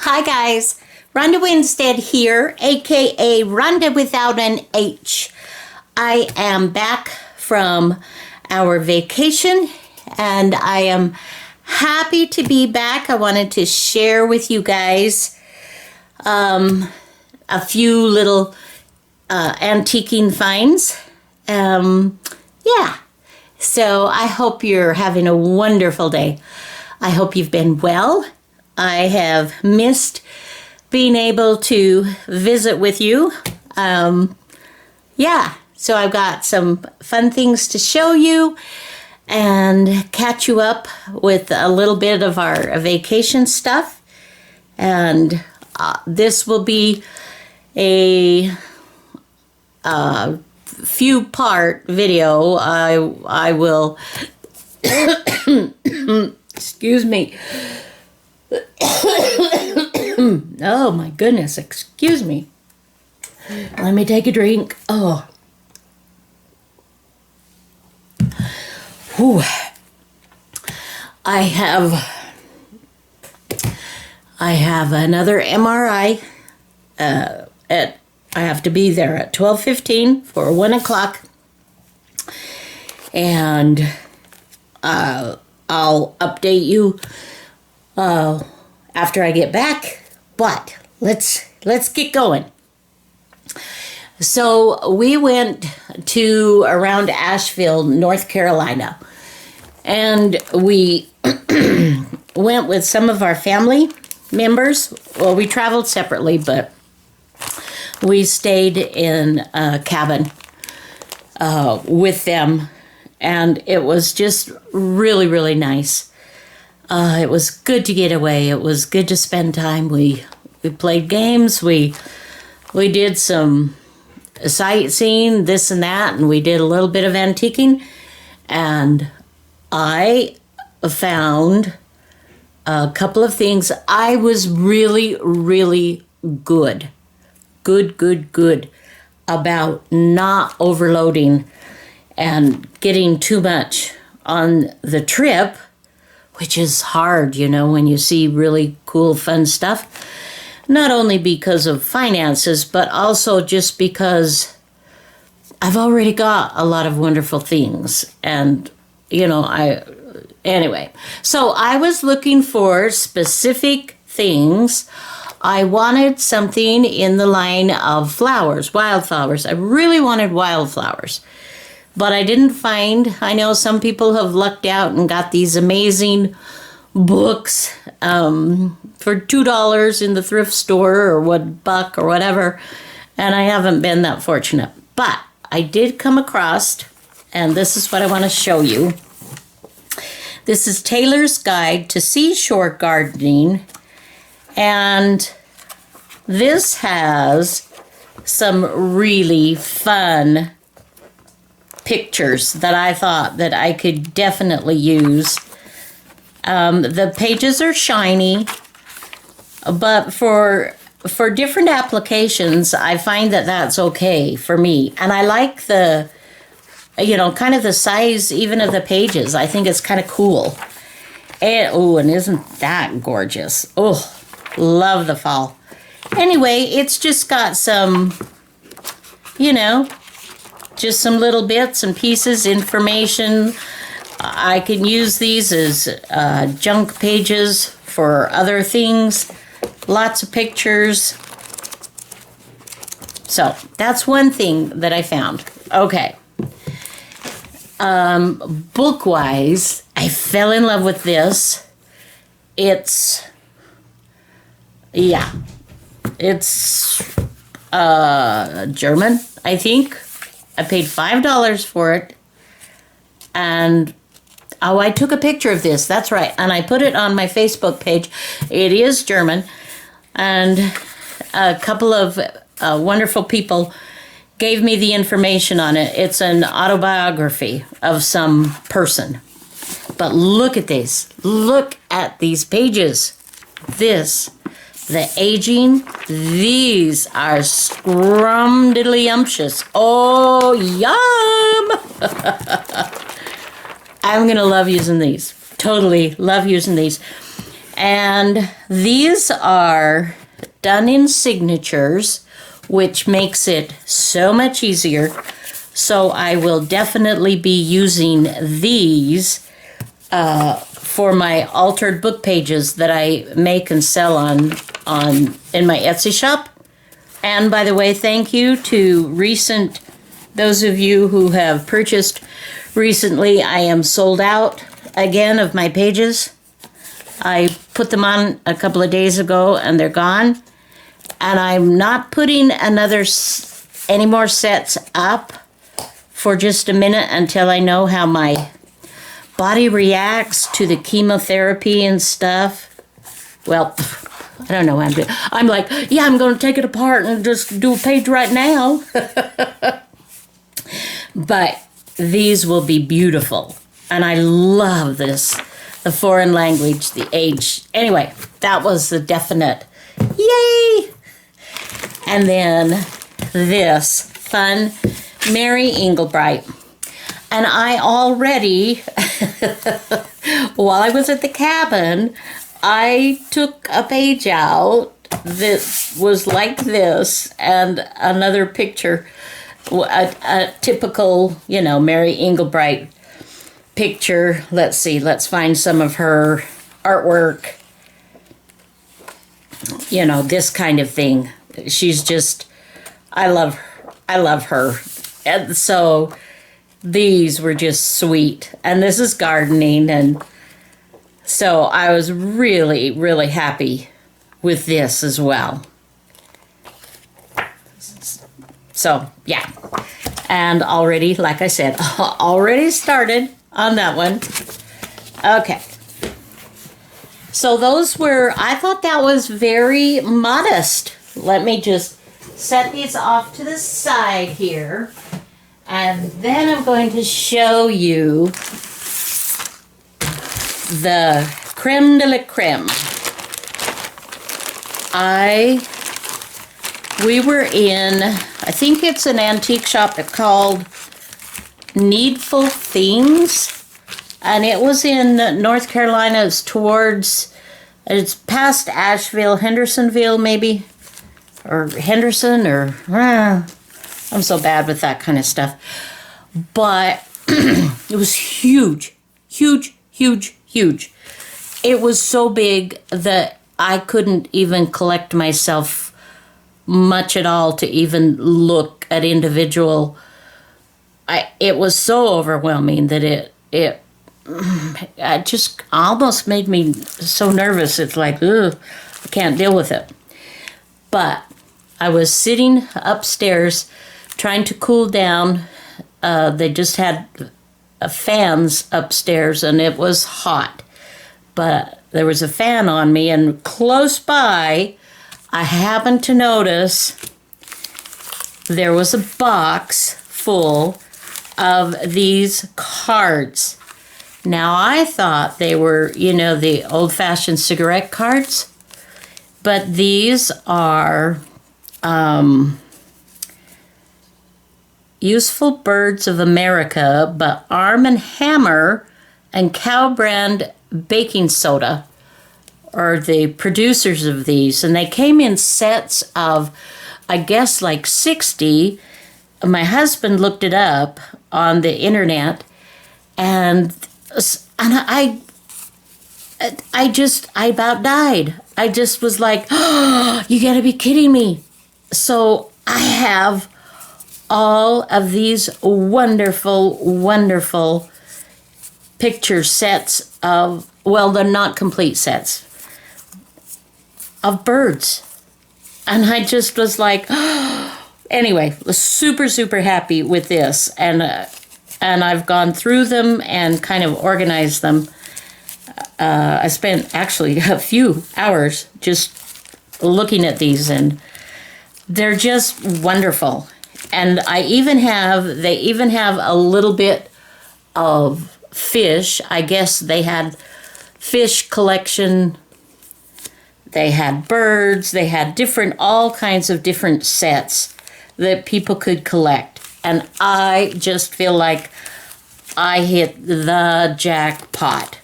Hi guys, Ronda Winstead here, aka Ronda without an H. I am back from our vacation and I am happy to be back. I wanted to share with you guys a few little antiquing finds. Yeah, so I hope you're having a wonderful day. I hope you've been well. I have missed being able to visit with you. Yeah, so I've got some fun things to show you and catch you up with a little bit of our vacation stuff. And this will be a few part video. I will, excuse me. Oh my goodness, excuse me. Let me take a drink. Oh. Whew. I have another MRI I have to be there at 12:15 for 1 o'clock. And I'll update you after I get back, but let's get going. So we went to around Asheville, North Carolina, and we went with some of our family members. Well, we traveled separately, but we stayed in a cabin with them, and it was just really, really nice. It was good to get away. It was good to spend time. We played games. We did some sightseeing, this and that, and we did a little bit of antiquing. And I found a couple of things. I was really, really good about not overloading and getting too much on the trip, which is hard, you know, when you see really cool, fun stuff. Not only because of finances, but also just because I've already got a lot of wonderful things. And, you know, anyway. So I was looking for specific things. I wanted something in the line of flowers, wildflowers. I really wanted wildflowers. But I didn't find, I know some people have lucked out and got these amazing books for $2 in the thrift store or $1 or whatever. And I haven't been that fortunate. But I did come across, and this is what I want to show you. This is Taylor's Guide to Seashore Gardening. And this has some really fun pictures that I thought that I could definitely use. The pages are shiny, but for different applications, I find that that's okay for me. And I like the, you know, kind of the size even of the pages. I think it's kind of cool. And isn't that gorgeous? Oh, love the fall. Anyway, it's just got some, you know, just some little bits and pieces, information. I can use these as junk pages for other things. Lots of pictures. So that's one thing that I found. Okay. Book-wise, I fell in love with this. It's German, I think. I paid $5 for it, and I took a picture of this. That's right, and I put it on my Facebook page. It is German, and a couple of wonderful people gave me the information on it. It's an autobiography of some person. But look at this. Look at these pages. The aging, these are scrumdiddlyumptious. Oh, yum! I'm going to love using these. Totally love using these. And these are done in signatures, which makes it so much easier. So I will definitely be using these for my altered book pages that I make and sell in my Etsy shop. And by the way, thank you to those of you who have purchased recently. I am sold out again of my pages. I put them on a couple of days ago and they're gone. And I'm not putting any more sets up for just a minute until I know how my body reacts to the chemotherapy and stuff. Well, I don't know what I'm doing. I'm like, yeah, I'm going to take it apart and just do a page right now. But these will be beautiful. And I love this. The foreign language, the age. Anyway, that was the definite yay. And then this fun Mary Englebright. And I already, while I was at the cabin, I took a page out that was like this and another picture, a typical, Mary Englebright picture. Let's see, let's find some of her artwork. This kind of thing. She's just, I love her. And so these were just sweet. And this is gardening. And so I was really, really happy with this as well. So, yeah. And already, like I said, already started on that one. Okay. So I thought that was very modest. Let me just set these off to the side here. And then I'm going to show you the creme de la creme. We were in, I think it's an antique shop called Needful Things. And it was in North Carolina. It's past Asheville, Hendersonville maybe. Or Henderson, I'm so bad with that kind of stuff. But it was huge, huge, huge, huge. It was so big that I couldn't even collect myself much at all to even look at individual. It was so overwhelming that it just almost made me so nervous. It's like, ugh, I can't deal with it. But I was sitting upstairs trying to cool down. They just had fans upstairs and it was hot. But there was a fan on me, and close by, I happened to notice there was a box full of these cards. Now, I thought they were, the old-fashioned cigarette cards. But these are Useful Birds of America, but Arm & Hammer and Cow Brand Baking Soda are the producers of these. And they came in sets of, I guess, like 60. My husband looked it up on the internet, and I about died. I just was like, oh, you gotta be kidding me. So I have all of these wonderful, wonderful picture sets of, well, they're not complete sets, of birds. And I just was like, oh. Anyway, was super, super happy with this. And I've gone through them and kind of organized them. I spent actually a few hours just looking at these, and they're just wonderful. And they even have a little bit of fish. I guess they had fish collection. They had birds. They had all kinds of different sets that people could collect. And I just feel like I hit the jackpot.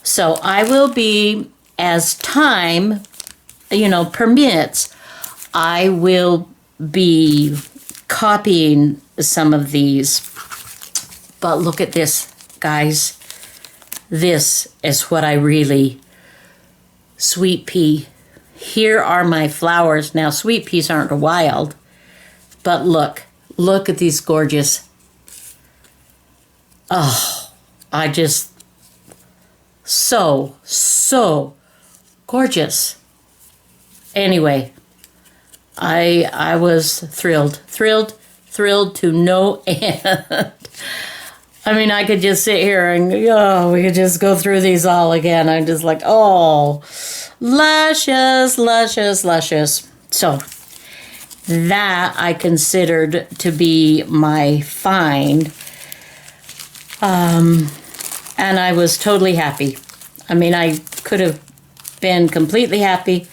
So I will be as time, permits, I will be copying some of these. But look at this, guys. This is what I really... Sweet pea. Here are my flowers. Now, sweet peas aren't wild, but look at these gorgeous. Oh, I just... So gorgeous. Anyway, I was thrilled to no end. I mean, I could just sit here and, we could just go through these all again. I'm just like, oh, luscious. So that I considered to be my find. And I was totally happy. I mean, I could have been completely happy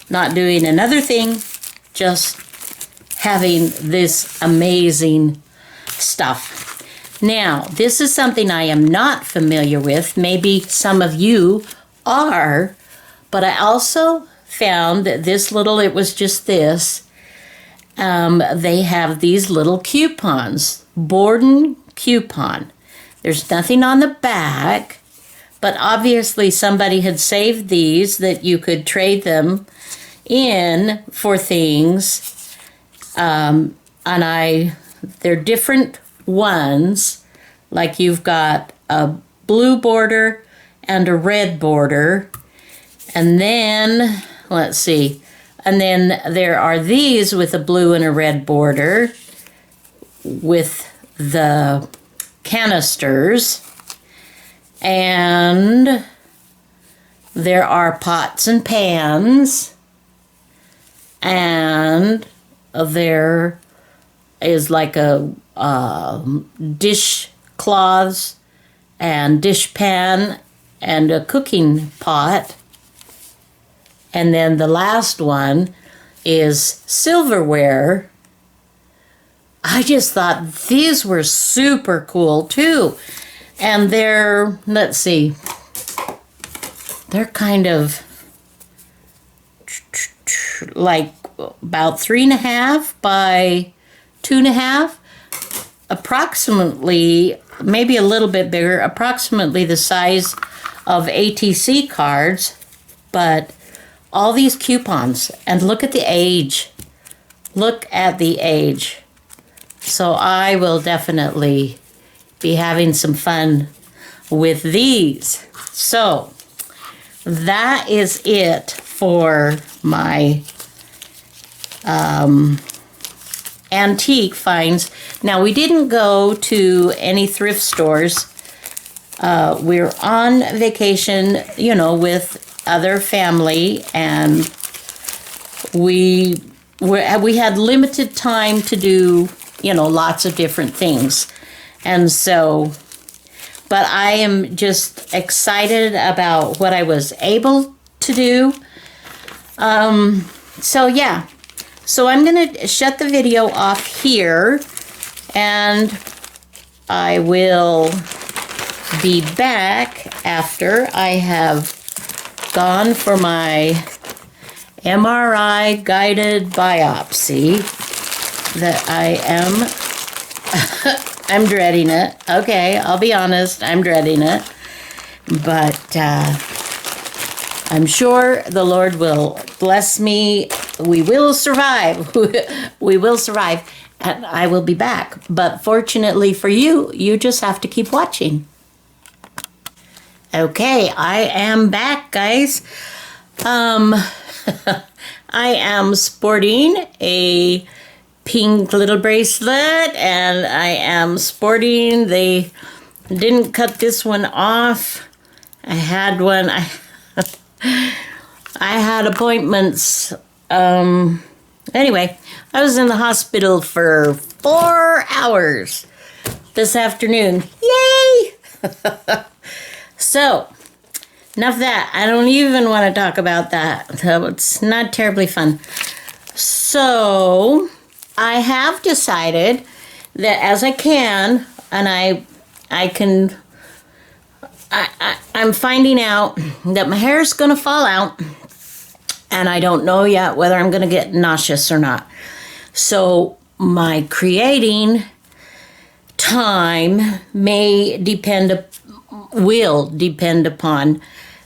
not doing another thing, just having this amazing stuff. Now, this is something I am not familiar with. Maybe some of you are, but I also found that it was just this. They have these little coupons, Borden coupon. There's nothing on the back, but obviously somebody had saved these that you could trade them in for things. They're different ones, like you've got a blue border and a red border, and then let's see, and then there are these with a blue and a red border with the canisters, and there are pots and pans, and there is like a dish cloths and dish pan and a cooking pot. And then the last one is silverware. I just thought these were super cool too. And they're, let's see, they're kind of like about 3.5 by 2.5, approximately, maybe a little bit bigger, approximately the size of ATC cards, but all these coupons, and look at the age. Look at the age. So I will definitely be having some fun with these. So that is it for my antique finds. Now, we didn't go to any thrift stores. We're on vacation, with other family, and we had limited time to do, lots of different things. And so, but I am just excited about what I was able to do. So yeah. So I'm going to shut the video off here, and I will be back after I have gone for my MRI guided biopsy that I am, I'm dreading it. Okay, I'll be honest, I'm dreading it. But I'm sure the Lord will bless me. We will survive. We will survive, and I will be back. But fortunately for you, you just have to keep watching. Okay, I am back, guys. I am sporting a pink little bracelet, and I am sporting, they didn't cut this one off. I had one, I had appointments. Anyway, I was in the hospital for 4 hours this afternoon. Yay! So, enough of that. I don't even want to talk about that. It's not terribly fun. So, I have decided that as I can, and I can I'm finding out that my hair is going to fall out, and I don't know yet whether I'm going to get nauseous or not. So my creating time will depend upon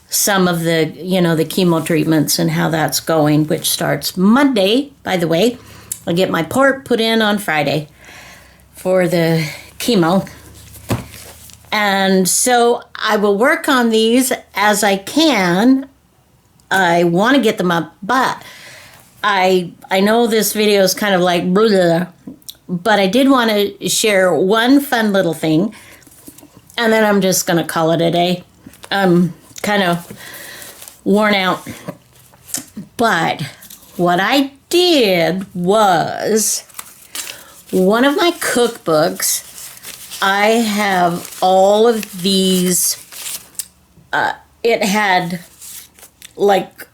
some of the, the chemo treatments and how that's going, which starts Monday, by the way. I'll get my port put in on Friday for the chemo. And so I will work on these as I can. I want to get them up, but I know this video is kind of like blah, but I did want to share one fun little thing, and then I'm just going to call it a day. I'm kind of worn out. But what I did was, one of my cookbooks, I have all of these, it had like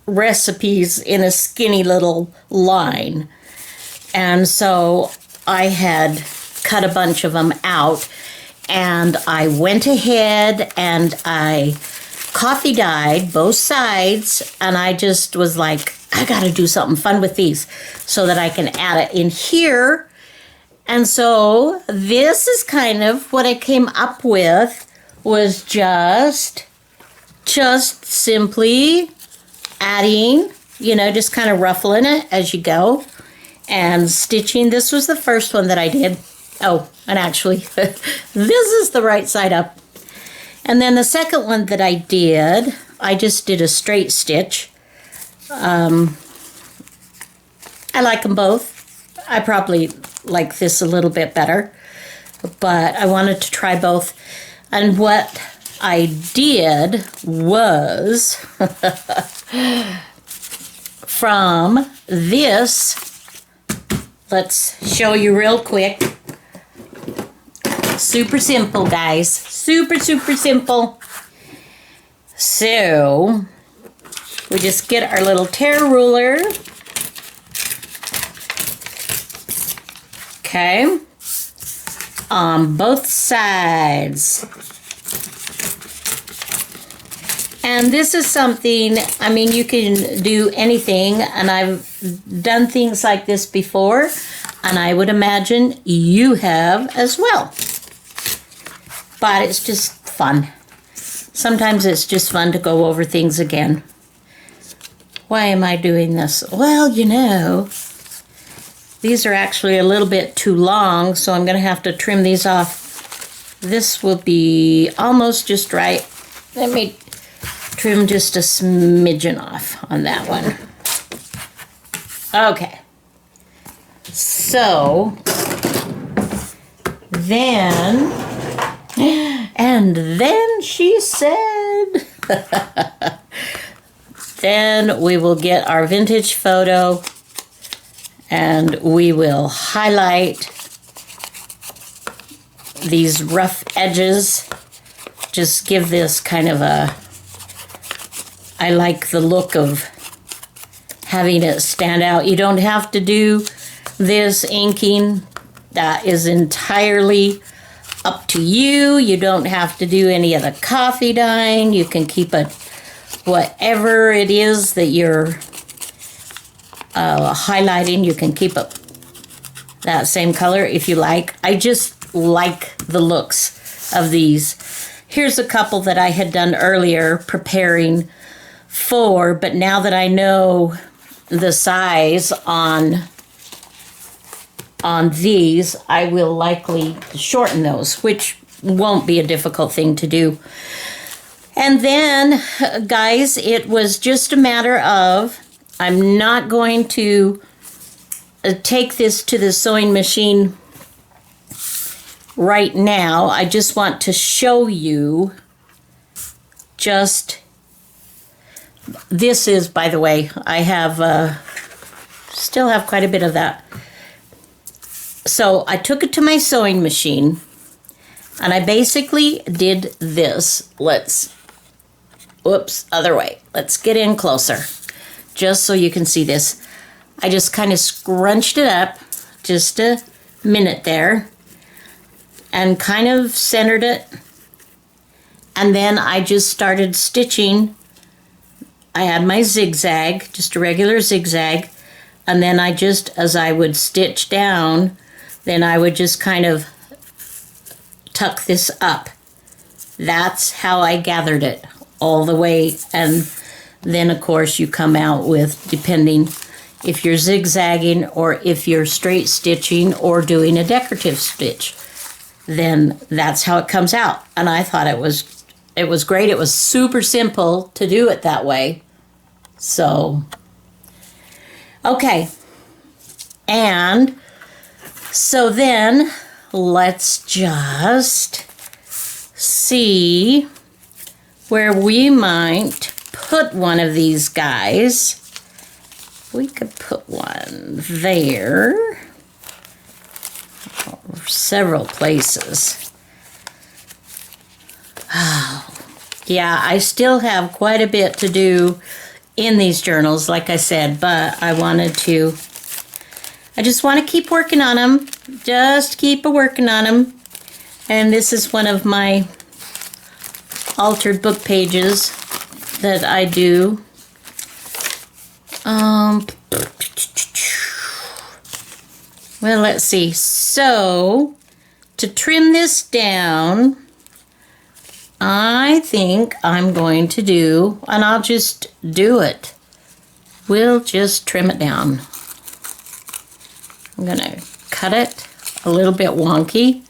recipes in a skinny little line. And so I had cut a bunch of them out, and I went ahead and I coffee dyed both sides, and I just was like, I gotta do something fun with these so that I can add it in here. And so this is kind of what I came up with, was just simply adding, just kind of ruffling it as you go and stitching. This was the first one that I did. Oh, and actually, this is the right side up. And then the second one that I did, I just did a straight stitch. I like them both. I probably like this a little bit better, but I wanted to try both. And what I did was, from this, let's show you real quick. Super simple, guys. Super simple. So, we just get our little tear ruler. Okay. On both sides. And this is something, you can do anything, and I've done things like this before, and I would imagine you have as well. But it's just fun. Sometimes it's just fun to go over things again. Why am I doing this? Well, these are actually a little bit too long, so I'm going to have to trim these off. This will be almost just right. Let me trim just a smidgen off on that one. Okay. So, then... And then she said, then we will get our vintage photo and we will highlight these rough edges. Just give this kind of a, I like the look of having it stand out. You don't have to do this inking. That is entirely up to you. You don't have to do any of the coffee dyeing. You can keep it whatever it is that you're highlighting. You can keep it that same color if you like. I just like the looks of these. Here's a couple that I had done earlier preparing for, but now that I know the size on these, I will likely shorten those, which won't be a difficult thing to do. And then, guys, it was just a matter of, I'm not going to take this to the sewing machine right now. I just want to show you just, this is, by the way, I have, still have quite a bit of that. So I took it to my sewing machine, and I basically did this. Whoops, other way. Let's get in closer, just so you can see this. I just kind of scrunched it up, just a minute there, and kind of centered it, And then I just started stitching. I had my zigzag, just a regular zigzag. And then I just, as I would stitch down, then I would just kind of tuck this up. That's how I gathered it all the way. And then, of course, you come out with, depending if you're zigzagging or if you're straight stitching or doing a decorative stitch, then that's how it comes out. And I thought it was great. It was super simple to do it that way. So, okay. And so then let's just see where we might put one of these guys. We could put one there, or several places. Oh, yeah, I still have quite a bit to do in these journals, like I said, but I just want to keep working on them. Just keep working on them. And this is one of my altered book pages that I do. Well, let's see. So, to trim this down, I think I'm going to do, and I'll just do it. We'll just trim it down. I'm going to cut it a little bit wonky.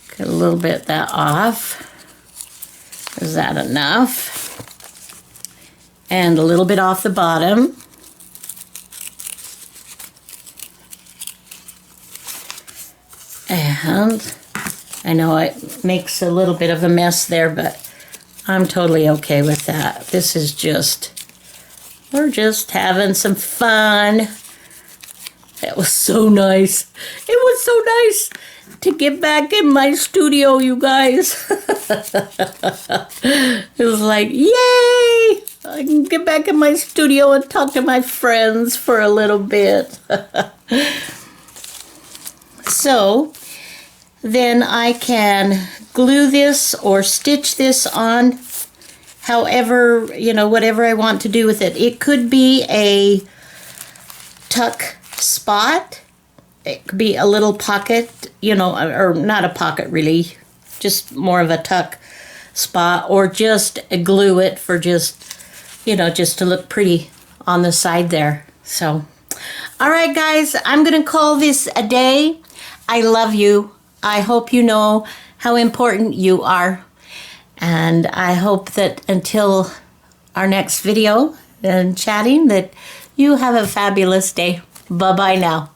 Cut a little bit of that off. Is that enough? And a little bit off the bottom. And I know it makes a little bit of a mess there, but I'm totally okay with that. This is just, we're just having some fun. That was so nice. It was so nice to get back in my studio, you guys. It was like, yay! I can get back in my studio and talk to my friends for a little bit. So, then I can glue this or stitch this on however, whatever I want to do with it. It could be a tuck spot. It could be a little pocket, or not a pocket really, just more of a tuck spot, or just glue it for just to look pretty on the side there. So, all right, guys, I'm going to call this a day. I love you. I hope you know how important you are. And I hope that until our next video and chatting, that you have a fabulous day. Bye-bye now.